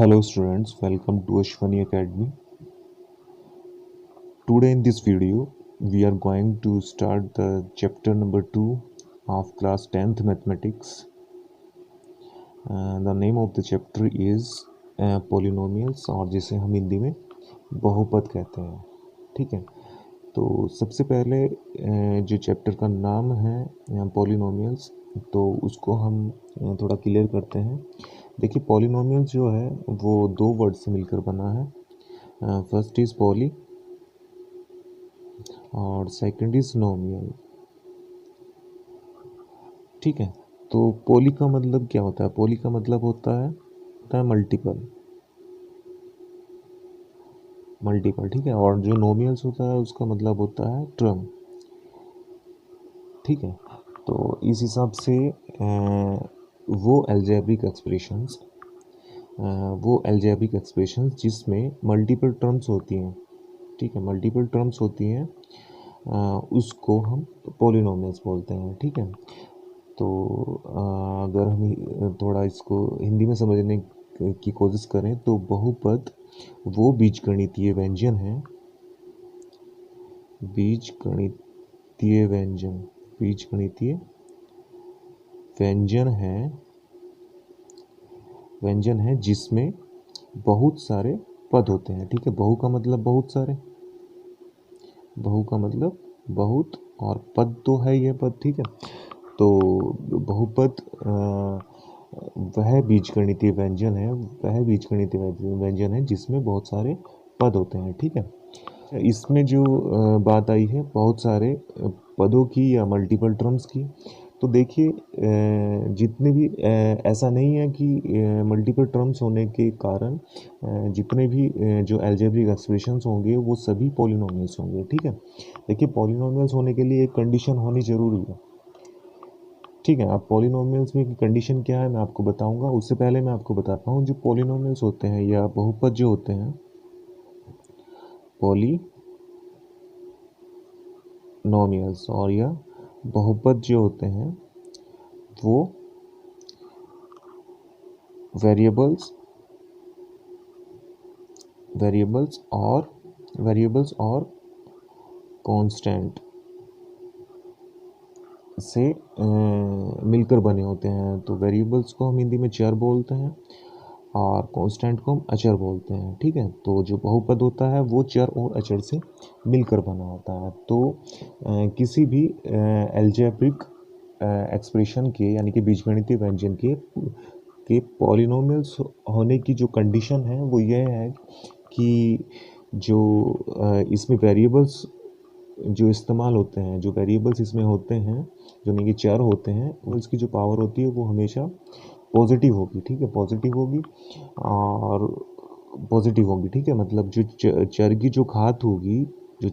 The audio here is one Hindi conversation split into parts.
Hello students, welcome to Ashwani Academy. Today in this video, we are going to start the chapter number 2 of class 10th mathematics. The name of the chapter is polynomials और जिसे हम हिंदी में बहुपद कहते हैं. ठीक है, तो सबसे पहले जो चैप्टर का नाम है पॉलिनोमियल्स, तो उसको हम थोड़ा क्लियर करते हैं. देखिए, पॉलिनोमियल्स जो है वो दो वर्ड से मिलकर बना है. फर्स्ट इज़ पॉली और सेकंड इज नोमियल. ठीक है, तो पॉली का मतलब क्या होता है? पॉली का मतलब होता है मल्टीपल. ठीक है, और जो नोमियल्स होता है उसका मतलब होता है टर्म. ठीक है, तो इस हिसाब से वो अलजेब्रिक एक्सप्रेशंस जिसमें मल्टीपल टर्म्स होती हैं. ठीक है, मल्टीपल टर्म्स होती हैं, उसको हम पॉलिनोमियल्स बोलते हैं. ठीक है, तो अगर हम थोड़ा इसको हिंदी में समझने की कोशिश करें तो बहुपद वो बीजगणितीय व्यंजन है. बीजगणितीय व्यंजन है जिसमें बहुत सारे पद होते हैं. ठीक है, बहु का मतलब बहुत सारे, बहुत, और पद तो है ये पद. ठीक है, तो बहुपद वह बीजगणितीय व्यंजन है जिसमें बहुत सारे पद होते हैं. ठीक है, इसमें जो बात आई है बहुत सारे पदों की या मल्टीपल टर्म्स की, तो देखिए जितने भी ऐसा नहीं है कि मल्टीपल टर्म्स होने के कारण जितने भी जो अलजेब्रिक एक्सप्रेशंस होंगे वो सभी पॉलिनोमियल्स होंगे. ठीक है, देखिए पॉलिनोमियल्स होने के लिए एक कंडीशन होनी ज़रूरी है. ठीक है, अब पॉलिनोमियल्स में कंडीशन क्या है मैं आपको बताऊंगा. उससे पहले मैं आपको बताता हूँ जो पॉलिनोमियल्स होते हैं या बहुपद जो होते हैं, पॉलिनोमियल्स और या बहुपद जो होते हैं वो वेरिएबल्स और कांस्टेंट से मिलकर बने होते हैं. तो वेरिएबल्स को हम हिंदी में चर बोलते हैं और कांस्टेंट को हम अचर बोलते हैं. ठीक है, तो जो बहुपद होता है वो चर और अचर से मिलकर बना होता है. तो किसी भी अलजेब्रिक एक्सप्रेशन के यानी कि बीजगणितीय व्यंजन के पॉलिनोमियल्स होने की जो कंडीशन है वो ये है कि जो इसमें वेरिएबल्स जो इस्तेमाल होते हैं, जो वेरिएबल्स इसमें होते हैं, जो यानी कि चर होते हैं, उसकी जो पावर होती है वो हमेशा पॉजिटिव होगी. ठीक है, पॉजिटिव होगी. ठीक है, मतलब जो चर की जो घात होगी, जो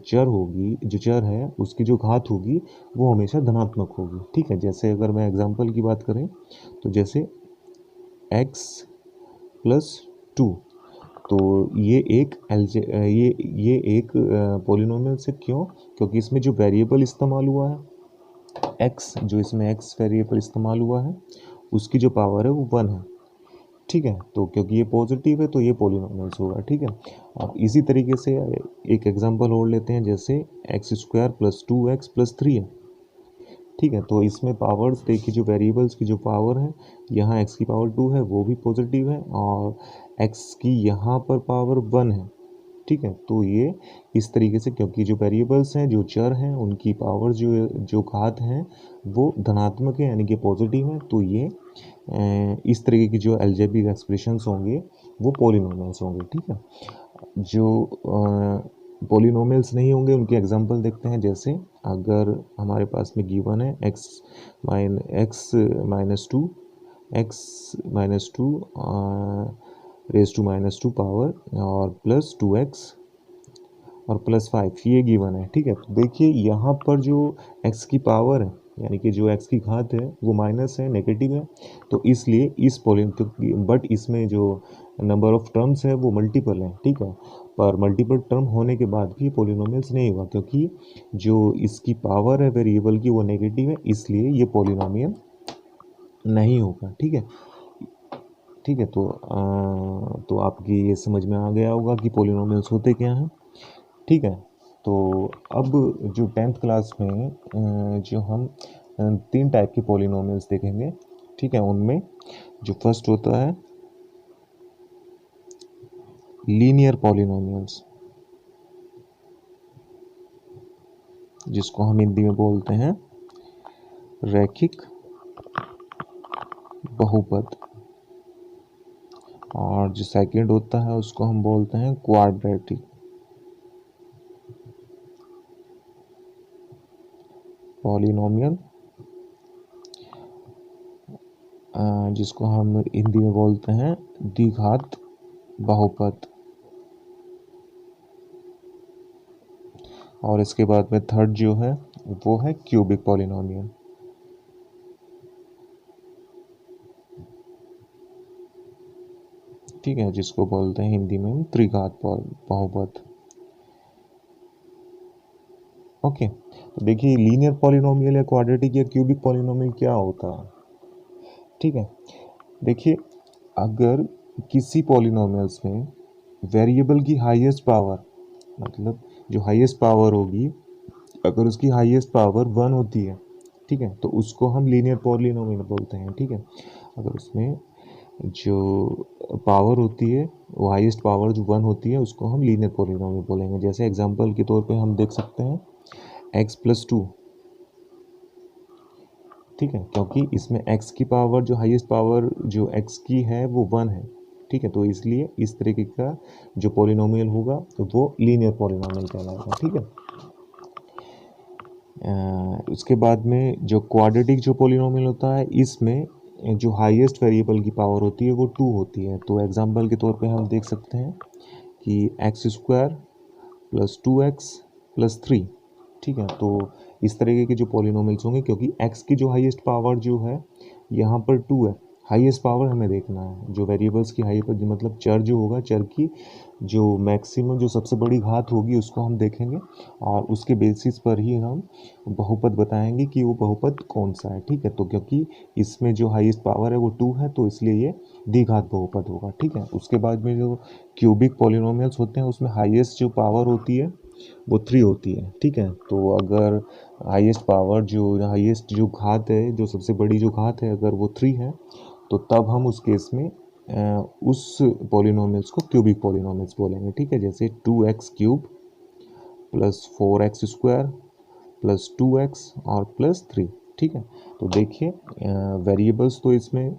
चर है उसकी जो घात होगी वो हमेशा धनात्मक होगी. ठीक है, जैसे अगर मैं एग्जांपल की बात करें तो जैसे x प्लस 2, तो ये एक पॉलिनोमियल से क्यों? क्योंकि इसमें जो वेरिएबल इस्तेमाल हुआ है x वेरिएबल इस्तेमाल हुआ है उसकी जो पावर है वो 1 है. ठीक है, तो क्योंकि ये पॉजिटिव है तो ये पॉलिनोमियल्स होगा. ठीक है, अब इसी तरीके से एक एग्जांपल और लेते हैं, जैसे x² प्लस 2x प्लस 3 है. ठीक है, तो इसमें पावर्स देखिए, जो वेरिएबल्स की जो पावर है, यहाँ x की पावर 2 है वो भी पॉजिटिव है और x की यहाँ पर पावर 1 है. ठीक है, तो ये इस तरीके से, क्योंकि जो वेरिएबल्स हैं, जो चर हैं, उनकी पावर जो घात हैं वो धनात्मक है यानी कि पॉजिटिव है, तो ये इस तरीके की जो अलजेब्रिक एक्सप्रेशंस होंगे वो पॉलिनोमियल्स होंगे. ठीक है, जो पॉलिनोमियल्स नहीं होंगे उनके एग्जांपल देखते हैं. जैसे अगर हमारे पास में गिवन है x minus two raise to minus 2 power और प्लस 2x और प्लस 5, ये गिवन है. ठीक है, तो देखिए यहाँ पर जो x की पावर है यानी कि जो x की घात है वो माइनस है, नेगेटिव है, तो इसलिए बट इसमें जो नंबर ऑफ टर्म्स है वो मल्टीपल है. ठीक है, पर मल्टीपल टर्म होने के बाद भी पॉलिनोमियल्स नहीं हुआ क्योंकि जो इसकी पावर है वेरिएबल की वो नेगेटिव है, इसलिए ये पॉलिनोमियल नहीं होगा. ठीक है, ठीक है। तो आपकी ये समझ में आ गया होगा कि पॉलिनोमियल्स होते क्या हैं। ठीक है। तो अब जो 10th क्लास में जो हम 3 टाइप के पॉलिनोमियल्स देखेंगे। ठीक है। उनमें जो फर्स्ट होता है लीनियर पॉलिनोमियल्स, जिसको हम हिंदी में बोलते हैं रैखिक बहुपद। और जो सेकंड होता है उसको हम बोलते हैं क्वाड्रेटिक पॉलिनोमियल, जिसको हम हिंदी में बोलते हैं द्विघात बहुपद। और इसके बाद में थर्ड जो है वो है क्यूबिक पॉलिनोमियल। ठीक है, जिसको बोलते हैं हिंदी में त्रिघात बहुपद। ओके, तो देखिए लीनियर पॉलिनोमियल या क्वाड्रेटिक या क्यूबिक पॉलिनोमियल क्या होता है। ठीक है, देखिए अगर किसी पॉलिनोमियल्स में वेरिएबल की हाईएस्ट पावर, मतलब जो हाईएस्ट पावर होगी, अगर उसकी हाईएस्ट पावर 1 होती है, ठीक है, तो उसको हम लीनियर पॉलिनोमियल बोलते हैं। ठीक है, अगर उसमें जो पावर होती है वो हाईएस्ट पावर जो 1 होती है उसको हम लीनियर पॉलिनोमियल बोलेंगे। जैसे एग्जांपल के तौर पे हम देख सकते हैं x+2। ठीक है, क्योंकि इसमें x की पावर जो हाईएस्ट पावर जो x की है वो 1 है। ठीक है, तो इसलिए इस तरीके का जो पॉलिनोमियल होगा वो लीनियर पॉलिनोमियल कहलाएगा। ठीक है, उसके बाद में जो क्वाड्रेटिक जो पॉलिनोमियल होता है, इसमें जो हाईएस्ट वेरिएबल की पावर होती है वो 2 होती है। तो एग्जांपल के तौर पे हम देख सकते हैं कि x² + 2x + 3। ठीक है, तो इस तरीके के जो पॉलिनोमियल्स होंगे, क्योंकि x की जो हाईएस्ट पावर जो है यहाँ पर 2 है, हाईएस्ट पावर हमें देखना है। जो वेरिएबल्स की हाई मतलब चर जो होगा, चर की जो मैक्सिमम जो सबसे बड़ी घात होगी उसको हम देखेंगे और उसके बेसिस पर ही हम बहुपद बताएंगे कि वो बहुपद कौन सा है। ठीक है, तो क्योंकि इसमें जो हाईएस्ट पावर है वो 2 है, तो इसलिए ये द्विघात बहुपद होगा। ठीक है, उसके बाद में जो क्यूबिक पॉलिनोमियल्स होते हैं उसमें हाईएस्ट जो पावर होती है वो 3 होती है। ठीक है, तो अगर हाईएस्ट पावर जो हाईएस्ट जो घात है, जो सबसे बड़ी जो घात है, अगर वो 3 है, तो तब हम उस केस में उस पॉलिनोमियल्स को क्यूबिक पॉलिनोमियल्स बोलेंगे। ठीक है, जैसे 2x³ + 4x² + 2x और +3। ठीक है, तो देखिए वेरिएबल्स तो इसमें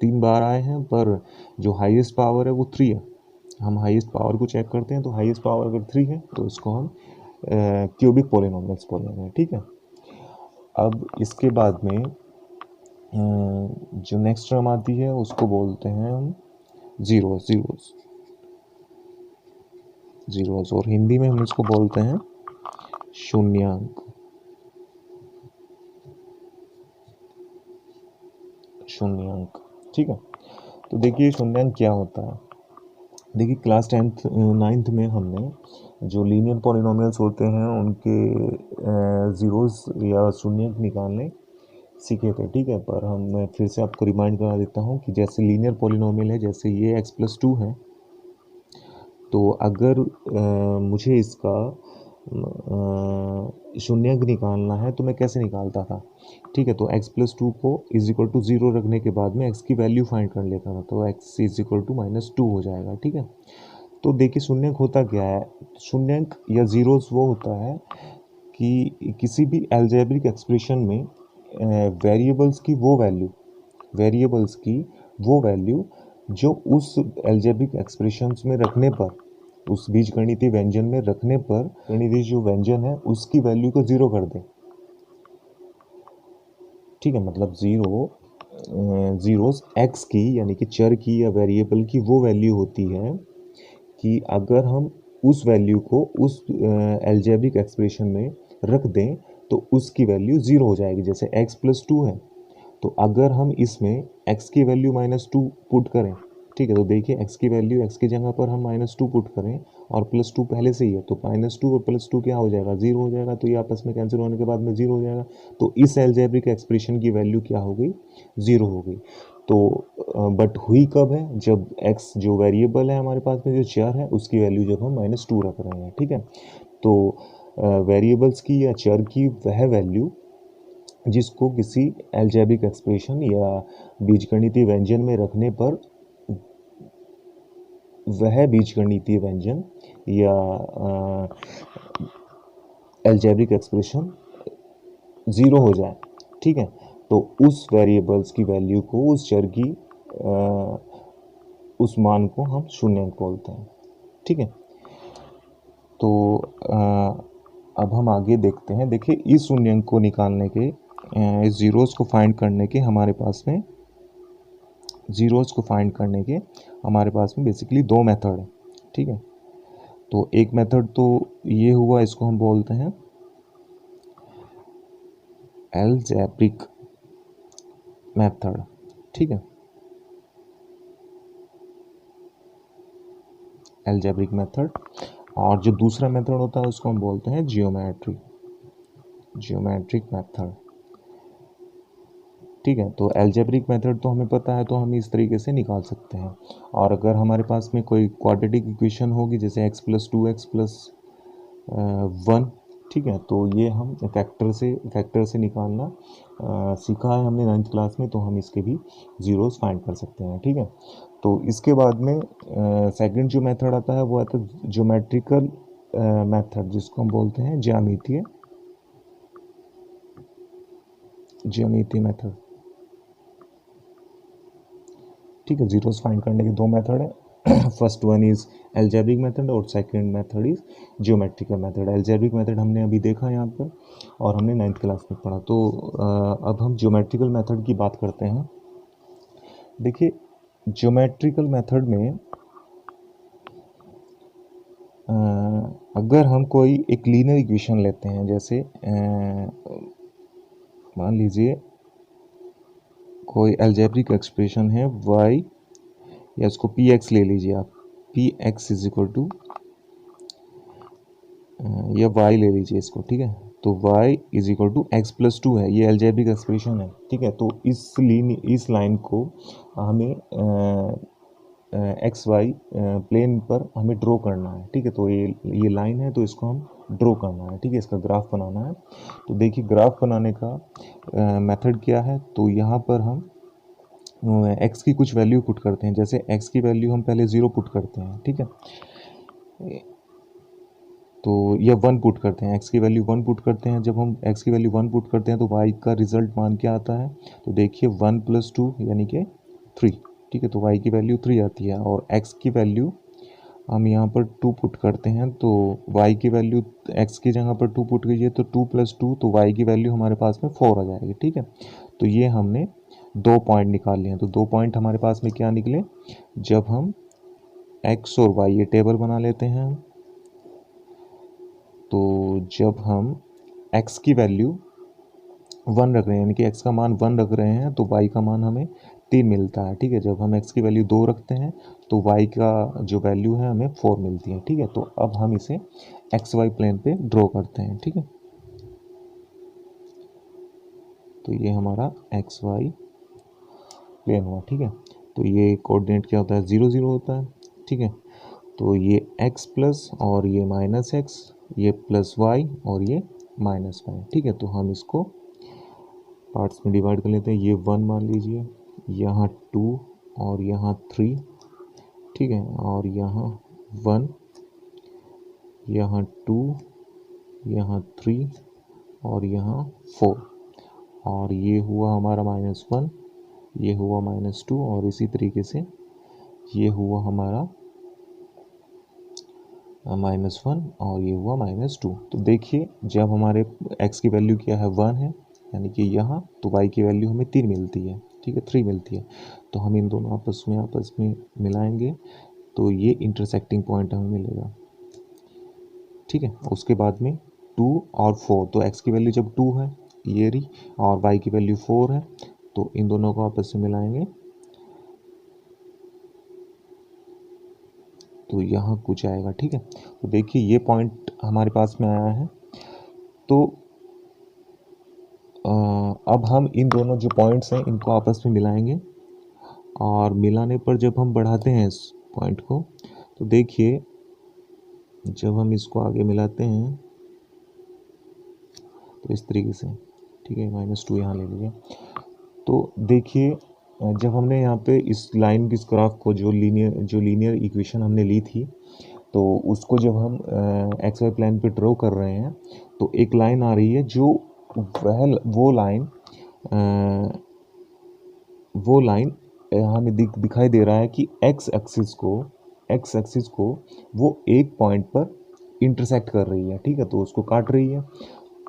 3 बार आए हैं, पर जो हाईएस्ट पावर है वो 3 है। हम हाईएस्ट पावर को चेक करते हैं, तो हाईएस्ट पावर अगर 3 है तो इसको हम क्यूबिक पॉलिनोमियल्स बोलेंगे। ठीक है, अब इसके बाद में जो नेक्स्ट टर्म आती है उसको बोलते हैं हम जीरोस, और हिंदी में हम इसको बोलते हैं शून्यांक। ठीक है, तो देखिए शून्यांक क्या होता है। देखिए क्लास 9th में हमने जो लीनियर पॉलिनोमियल्स होते हैं उनके ज़ीरोस या शून्यांक निकालने सीखे थे। ठीक है, पर मैं फिर से आपको रिमाइंड करा देता हूँ कि जैसे लीनियर पॉलिनोमियल है, जैसे ये x+2 है, तो अगर मुझे इसका शून्यांक निकालना है तो मैं कैसे निकालता था। ठीक है, तो x+2 को = 0 रखने के बाद में x की वैल्यू फाइंड कर लेता था, तो x = -2 हो जाएगा। ठीक है, तो देखिए शून्यांक होता क्या है। शून्यांक या जीरोस वो होता है कि किसी भी अलजेब्रिक एक्सप्रेशन में वेरिएबल्स की वो वैल्यू जो उस अलजेब्रिक एक्सप्रेशंस में रखने पर, उस बीजगणितीय व्यंजन में रखने पर, गणितीय जो व्यंजन है उसकी वैल्यू को 0 कर दे। ठीक है, मतलब जीरोस x की यानी कि चर की या वेरिएबल की वो वैल्यू होती है कि अगर हम उस वैल्यू को उस अलजेब्रिक एक्सप्रेशन में रख दें तो उसकी वैल्यू 0 हो जाएगी। जैसे x+2 है, तो अगर हम इसमें x की वैल्यू -2 पुट करें, ठीक है, तो देखिए x की वैल्यू x की जगह पर हम -2 पुट करें और +2 पहले से ही है, तो -2 और +2 क्या हो जाएगा, 0 हो जाएगा। तो ये आपस में कैंसिल होने के बाद में 0 हो जाएगा। तो इस अलजेब्रिक एक्सप्रेशन की वैल्यू क्या हो गई, 0 हो गई। तो बट हुई कब है, जब x जो वेरिएबल है हमारे पास में, जो चर है, उसकी वैल्यू जब हम -2 रख रहे हैं, ठीक है। तो वेरिएबल्स की या चर की वह वैल्यू जिसको किसी अलजेब्रिक एक्सप्रेशन या बीजगणितीय व्यंजन में रखने पर वह बीजगणितीय व्यंजन या अलजेब्रिक एक्सप्रेशन ज़ीरो हो जाए, ठीक है। तो उस वेरिएबल्स की वैल्यू को, उस चर की उस मान को हम शून्यंक बोलते हैं, ठीक है। तो अब हम आगे देखते हैं। देखिए, इस शून्यंक को निकालने के, इस ज़ीरोज़ को फाइंड करने के हमारे पास में बेसिकली दो मेथड है, ठीक है। तो एक मेथड तो ये हुआ, इसको हम बोलते हैं अलजेब्रिक मेथड, ठीक है, अलजेब्रिक मेथड। और जो दूसरा मेथड होता है उसको हम बोलते हैं जियोमेट्रिक मेथड, ठीक है। तो अलजेब्रिक मेथड तो हमें पता है, तो हम इस तरीके से निकाल सकते हैं। और अगर हमारे पास में कोई क्वाड्रेटिक इक्वेशन होगी, जैसे x + 2x + 1, ठीक है, तो ये हम फैक्टर से निकालना सीखा है हमने 9th क्लास में, तो हम इसके भी ज़ीरोज़ फाइंड कर सकते हैं, ठीक है। तो इसके बाद में सेकंड जो मेथड आता है वो आता है ज्योमेट्रिकल मेथड, जिसको हम बोलते हैं ज्यामितीय मेथड, ठीक है। ज़ीरोज़ फाइंड करने के दो मेथड है। First one is algebraic method और second method is geometrical method. Algebraic method हमने अभी देखा यहाँ पर और हमने 9th क्लास में पढ़ा। तो अब हम ज्योमेट्रिकल मेथड की बात करते हैं। देखिए, ज्योमेट्रिकल मेथड में अगर हम कोई एक लीनियर इक्वेशन लेते हैं, जैसे मान लीजिए कोई अलजेब्रिक एक्सप्रेशन है y, या इसको px ले लीजिए आप, px इज इक्वल टू, या y ले लीजिए इसको, ठीक है। तो y is equal to x + 2 है, ये अलजेब्रिक एक्सप्रेशन है, ठीक है। तो इस लाइन को हमें एक्स वाई प्लेन पर हमें ड्रॉ करना है, ठीक है। तो ये लाइन है, तो इसको हम ड्रॉ करना है, ठीक है, इसका ग्राफ बनाना है। तो देखिए, ग्राफ बनाने का मेथड क्या है। तो यहाँ पर हम x की कुछ वैल्यू पुट करते हैं, जैसे x की वैल्यू हम पहले 0 पुट करते हैं, ठीक है। तो यह 1 पुट करते हैं, x की वैल्यू 1 पुट करते हैं। जब हम x की वैल्यू 1 पुट करते हैं तो y का रिजल्ट मान क्या आता है। तो देखिए 1 + 2 यानी कि 3, ठीक है। तो y की वैल्यू 3 आती है, और x की वैल्यू हम यहाँ पर 2 पुट करते हैं, तो y की वैल्यू x की जगह पर 2 पुट कीजिए, तो 2 + 2, तो y की वैल्यू हमारे पास में 4 आ जाएगी, ठीक है। तो ये हमने 2 पॉइंट निकाल लिए हैं। तो 2 पॉइंट हमारे पास में क्या निकले, जब हम x और y, ये टेबल बना लेते हैं। तो जब हम x की वैल्यू 1 रख रहे हैं, यानी कि x का मान 1 रख रहे हैं, तो y का मान हमें 3 मिलता है, ठीक है। जब हम x की वैल्यू 2 रखते हैं तो y का जो वैल्यू है हमें 4 मिलती है, ठीक है। तो अब हम इसे एक्स वाई प्लेन पे ड्रॉ करते हैं, ठीक है। तो ये हमारा एक्स वाई प्लेन हुआ, ठीक है। तो ये कोऑर्डिनेट क्या होता है, 0 0 होता है, ठीक है। तो ये x प्लस और ये -x, ये +y और ये -y, ठीक है। तो हम इसको पार्ट्स में डिवाइड कर लेते हैं। ये 1 मान लीजिए, यहाँ 2 और यहाँ 3, ठीक है। और यहाँ 1, यहाँ 2, यहाँ 3 और यहाँ 4, और ये हुआ हमारा -1, ये हुआ -2, और इसी तरीके से ये हुआ हमारा -1 और ये हुआ -2। तो देखिए, जब हमारे x की वैल्यू क्या है, 1 है, यानी कि यहाँ, तो y की वैल्यू हमें 3 मिलती है, ठीक है, 3 मिलती है। तो हम इन दोनों आपस में मिलाएंगे, तो ये इंटरसेक्टिंग पॉइंट हमें मिलेगा, ठीक है। उसके बाद में 2 और 4, तो x की वैल्यू जब 2 है ये रही, और y की वैल्यू 4 है, तो इन दोनों को आपस में मिलाएंगे, तो यहाँ कुछ आएगा, ठीक है। तो देखिए, ये पॉइंट हमारे पास में आया है। तो अब हम इन दोनों जो पॉइंट्स हैं इनको आपस में मिलाएंगे, और मिलाने पर जब हम बढ़ाते हैं इस पॉइंट को, तो देखिए जब हम इसको आगे मिलाते हैं तो इस तरीके से, ठीक है, -2 यहाँ ले लीजिए। तो देखिए जब हमने यहाँ पे इस लाइन की, इस ग्राफ को, जो लीनियर इक्वेशन हमने ली थी, तो उसको जब हम एक्स वाई प्लेन पे ड्रॉ कर रहे हैं, तो एक लाइन आ रही है जो वो लाइन हमें दिखाई दे रहा है कि एक्स एक्सिस को वो एक पॉइंट पर इंटरसेक्ट कर रही है, ठीक है, तो उसको काट रही है।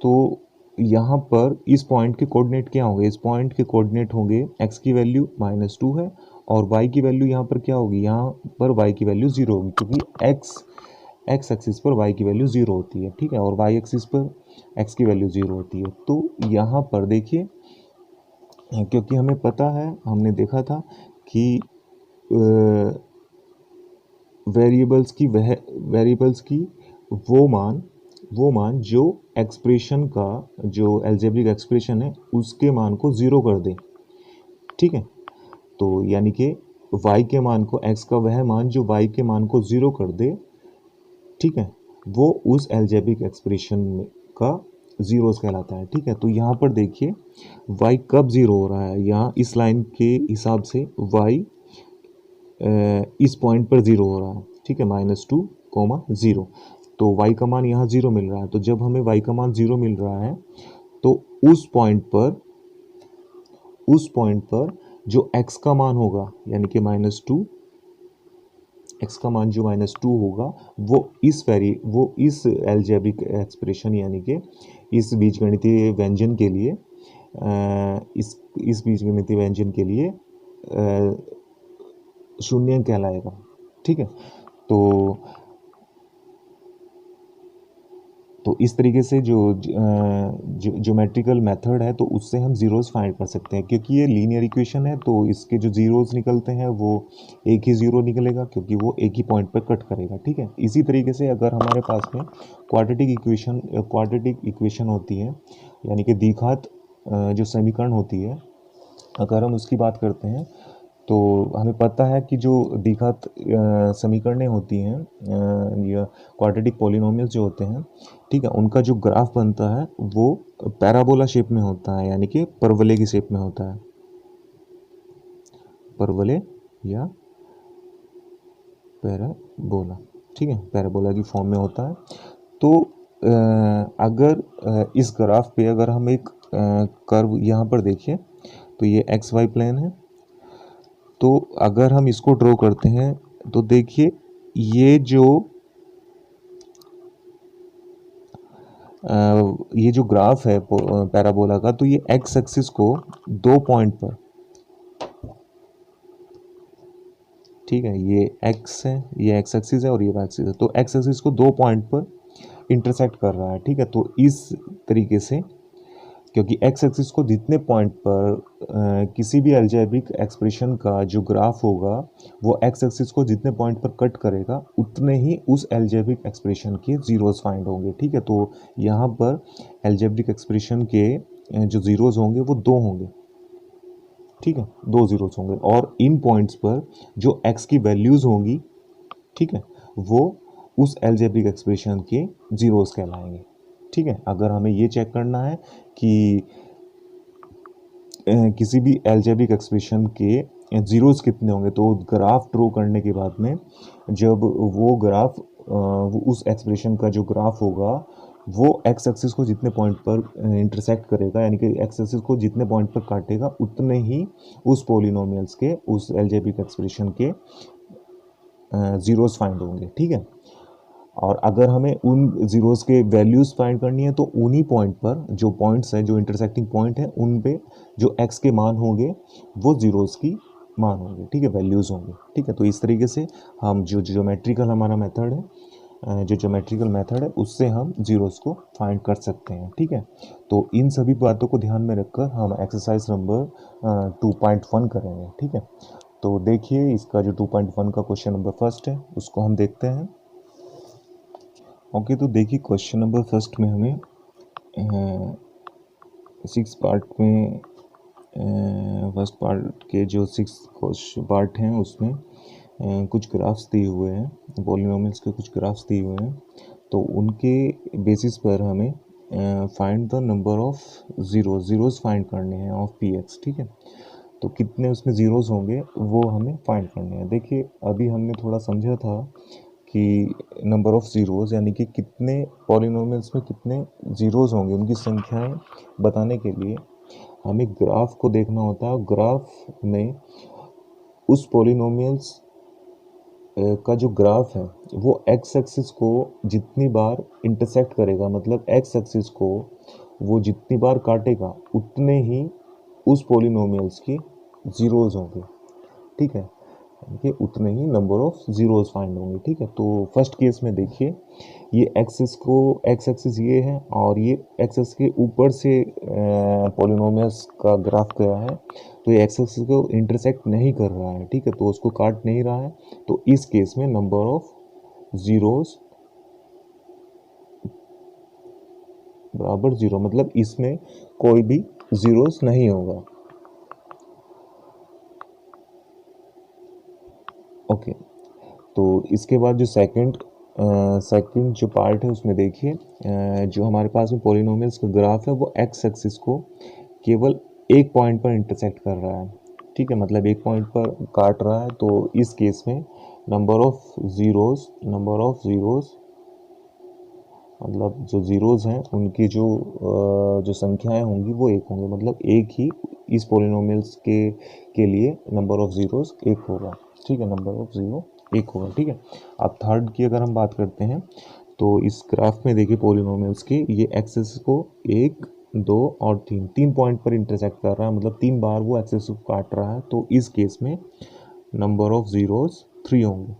तो यहाँ पर इस पॉइंट के कोऑर्डिनेट क्या होंगे? इस पॉइंट के कोऑर्डिनेट होंगे x की वैल्यू -2 है, और y की वैल्यू यहाँ पर क्या होगी? यहाँ पर y की वैल्यू 0 होगी, क्योंकि x एक्सिस पर y की वैल्यू 0 होती है, ठीक है, और y एक्सिस पर x की वैल्यू 0 होती है। तो यहाँ पर देखिए, क्योंकि हमें पता है, हमने देखा था कि वेरिएबल्स की वो मान जो एक्सप्रेशन का, जो एल्जेब्रिक एक्सप्रेशन है, उसके मान को 0 कर दे, ठीक है। तो यानी कि y के मान को, x का वह मान जो y के मान को 0 कर दे, ठीक है, वो उस एल्जेब्रिक एक्सप्रेशन का जीरोस कहलाता है, ठीक है। तो यहाँ पर देखिए y कब 0 हो रहा है? यहाँ इस लाइन के हिसाब से y इस पॉइंट पर 0 हो रहा है, ठीक है, -2, 0। तो y का मान यहाँ 0 मिल रहा है। तो जब हमें y का मान 0 मिल रहा है, तो उस पॉइंट पर जो x का मान होगा, यानी कि -2, x का मान जो -2 होगा, वो इस एल्जेब्रिक एक्सप्रेशन, यानी कि इस बीजगणितीय व्यंजन के लिए, इस बीजगणितीय व्यंजन के लिए शून्य कहलाएगा, ठीक है। तो इस तरीके से जो ज्योमेट्रिकल मेथड है, तो उससे हम जीरोस फाइंड कर सकते हैं। क्योंकि ये लीनियर इक्वेशन है, तो इसके जो जीरोस निकलते हैं वो एक ही जीरो निकलेगा, क्योंकि वो एक ही पॉइंट पर कट करेगा, ठीक है। इसी तरीके से अगर हमारे पास में क्वाड्रेटिक इक्वेशन होती है, यानी कि द्विघात जो समीकरण होती है, अगर हम उसकी बात करते हैं, तो हमें पता है कि जो द्विघात समीकरणें होती हैं, या क्वाड्रेटिक पॉलिनोमियल्स जो होते हैं, ठीक है, उनका जो ग्राफ बनता है वो पैराबोला शेप में होता है, यानी कि परवलय की शेप में होता है, परवलय या पैराबोला, ठीक है, पैराबोला की फॉर्म में होता है। तो अगर इस ग्राफ पे अगर हम एक कर्व यहाँ पर देखिए, तो ये एक्स वाई प्लेन है। तो अगर हम इसको ड्रॉ करते हैं, तो देखिए ये जो ग्राफ है पैराबोला का, तो ये एक्स एक्सिस को 2 पॉइंट पर, ठीक है, ये एक्स है, ये एक्स एक्सिस है, और ये वाई एक्सिस है। तो एक्स एक्सिस को 2 पॉइंट पर इंटरसेक्ट कर रहा है, ठीक है। तो इस तरीके से, क्योंकि एक्स एक्सिस को जितने पॉइंट पर किसी भी अलजेब्रिक एक्सप्रेशन का जो ग्राफ होगा, वो एक्स एक्सिस को जितने पॉइंट पर कट करेगा, उतने ही उस अलजेब्रिक एक्सप्रेशन के जीरोस फाइंड होंगे, ठीक है। तो यहाँ पर अलजेब्रिक एक्सप्रेशन के जो जीरोस होंगे वो 2 होंगे, ठीक है, 2 जीरोस होंगे, और इन पॉइंट्स पर जो एक्स की वैल्यूज़ होंगी, ठीक है, वो उस अलजेब्रिक एक्सप्रेशन के जीरोस कहलाएंगे, ठीक है। अगर हमें ये चेक करना है कि किसी भी अलजेब्रिक एक्सप्रेशन के जीरोस कितने होंगे, तो ग्राफ ड्रॉ करने के बाद में, जब वो ग्राफ उस एक्सप्रेशन का जो ग्राफ होगा, वो एक्स एक्सिस को जितने पॉइंट पर इंटरसेक्ट करेगा, यानी कि एक्स एक्सिस को जितने पॉइंट पर काटेगा, उतने ही उस पॉलिनोमियल्स के, उस अलजेब्रिक एक्सप्रेशन के जीरोस फाइंड होंगे, ठीक है। और अगर हमें उन जीरोस के वैल्यूज़ फाइंड करनी है, तो उन्हीं पॉइंट पर, जो पॉइंट्स हैं, जो इंटरसेक्टिंग पॉइंट है, उन पे जो एक्स के मान होंगे वो जीरोस की मान होंगे, ठीक है, वैल्यूज़ होंगे, ठीक है। तो इस तरीके से हम जो ज्योमेट्रिकल हमारा मेथड है, जो ज्योमेट्रिकल मेथड है, उससे हम जीरोस को फाइंड कर सकते हैं, ठीक है। तो इन सभी बातों को ध्यान में रखकर हम एक्सरसाइज नंबर 2.1 करेंगे, ठीक है। तो देखिए इसका जो 2.1 का क्वेश्चन नंबर फर्स्ट है, उसको हम देखते हैं। ओके, तो देखिए क्वेश्चन नंबर फर्स्ट में हमें 6 पार्ट में फर्स्ट पार्ट के जो 6 पार्ट हैं उसमें कुछ ग्राफ्स दिए हुए हैं, पॉलिनोमियल्स के कुछ ग्राफ्स दिए हुए हैं, तो उनके बेसिस पर हमें find the number of zeros find करने हैं ऑफ पी एक्स। ठीक है, तो कितने उसमें ज़ीरोज़ होंगे वो हमें फाइंड करने हैं। देखिए अभी हमने थोड़ा समझा था कि नंबर ऑफ़ ज़ीरोज़ यानी कि कितने पॉलिनोमियल्स में कितने ज़ीरोज़ होंगे, उनकी संख्याएं बताने के लिए हमें ग्राफ को देखना होता है। ग्राफ में उस पॉलिनोमियल्स का जो ग्राफ है वो एक्स एक्सिस को जितनी बार इंटरसेक्ट करेगा, मतलब एक्स एक्सिस को वो जितनी बार काटेगा उतने ही उस पॉलिनोमियल्स की ज़ीरोज़ होंगे। ठीक है, कि उतने ही नंबर ऑफ ज़ीरोज़ फाइंड होंगे। ठीक है, तो फर्स्ट केस में देखिए ये एक्स एक्सिस ये है और ये एक्स एक्सिस के ऊपर से पॉलिनोमियल्स का ग्राफ गया है, तो ये एक्स एक्सिस को इंटरसेक्ट नहीं कर रहा है। ठीक है, तो उसको काट नहीं रहा है, तो इस केस में नंबर ऑफ ज़ीरोज़ बराबर 0, मतलब इसमें कोई भी ज़ीरोज़ नहीं होगा। ओके, तो इसके बाद जो सेकंड जो पार्ट है उसमें देखिए जो हमारे पास में पॉलिनोमियल्स का ग्राफ है वो एक्स एक्सिस को केवल एक पॉइंट पर इंटरसेक्ट कर रहा है। ठीक है, मतलब एक पॉइंट पर काट रहा है, तो इस केस में नंबर ऑफ ज़ीरोज़ मतलब जो ज़ीरोज़ हैं उनकी जो संख्याएं होंगी वो एक होंगे, मतलब एक ही इस पॉलिनोमियल्स के लिए नंबर ऑफ ज़ीरोज़ एक होगा। ठीक है, नंबर ऑफ ज़ीरो एक होगा। ठीक है, अब थर्ड की अगर हम बात करते हैं तो इस ग्राफ में देखिए पॉलिनोमियल्स के ये एक्सिस को 1, 2 और 3 पॉइंट पर इंटरसेक्ट कर रहा है, मतलब 3 बार वो एक्सिस को काट रहा है, तो इस केस में नंबर ऑफ ज़ीरोज़ 3 होंगे।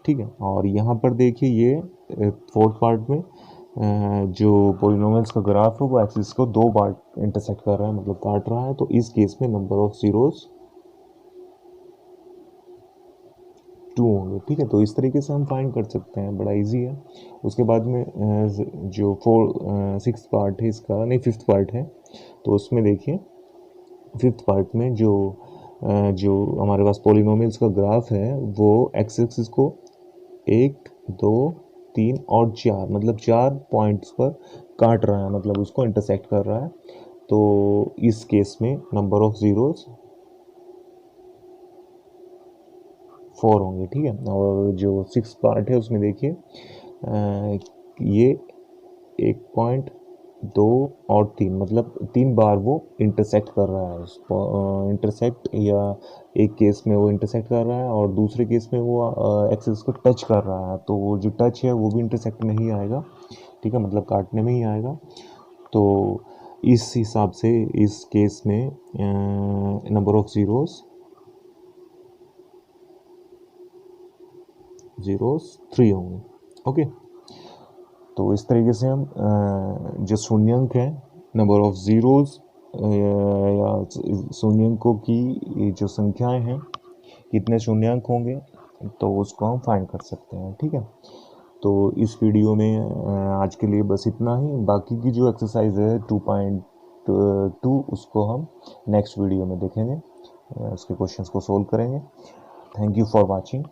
ठीक है, और यहाँ पर देखिए ये फोर्थ पार्ट में जो पॉलिनोमियल्स का ग्राफ है वो एक्सिस को 2 बार इंटरसेक्ट कर रहा है, मतलब काट रहा है, तो इस केस में नंबर ऑफ ज़ीरोज़ 2 होंगे। ठीक है, तो इस तरीके से हम फाइंड कर सकते हैं, बड़ा इजी है। उसके बाद में जो सिक्स पार्ट है इसका, नहीं फिफ्थ पार्ट है, तो उसमें देखिए फिफ्थ पार्ट में जो हमारे पास पॉलिनोमियल्स का ग्राफ है वो एक्स एक्सिस को 1, 2, 3 और 4, मतलब 4 पॉइंट्स पर काट रहा है, मतलब उसको इंटरसेक्ट कर रहा है, तो इस केस में नंबर ऑफ ज़ीरोज़ 4 होंगे। ठीक है, और जो सिक्स पार्ट है उसमें देखिए ये 1.2 और 3, मतलब 3 बार वो इंटरसेक्ट कर रहा है उसको, इंटरसेक्ट या एक केस में वो इंटरसेक्ट कर रहा है और दूसरे केस में वो एक्सिस को टच कर रहा है, तो वो जो टच है वो भी इंटरसेक्ट में ही आएगा। ठीक है, मतलब काटने में ही आएगा, तो इस हिसाब से इस केस में नंबर ऑफ ज़ीरोज़ 3 होंगे। ओके, तो इस तरीके से हम जो शून्यंक है, नंबर ऑफ ज़ीरोज़ या शून्यंकों की जो संख्याएं हैं कितने शून्यंक होंगे, तो उसको हम फाइंड कर सकते हैं। ठीक है, तो इस वीडियो में आज के लिए बस इतना ही। बाकी की जो एक्सरसाइज है 2.2 उसको हम नेक्स्ट वीडियो में देखेंगे, उसके क्वेश्चंस को सोल्व करेंगे। Thank you for watching.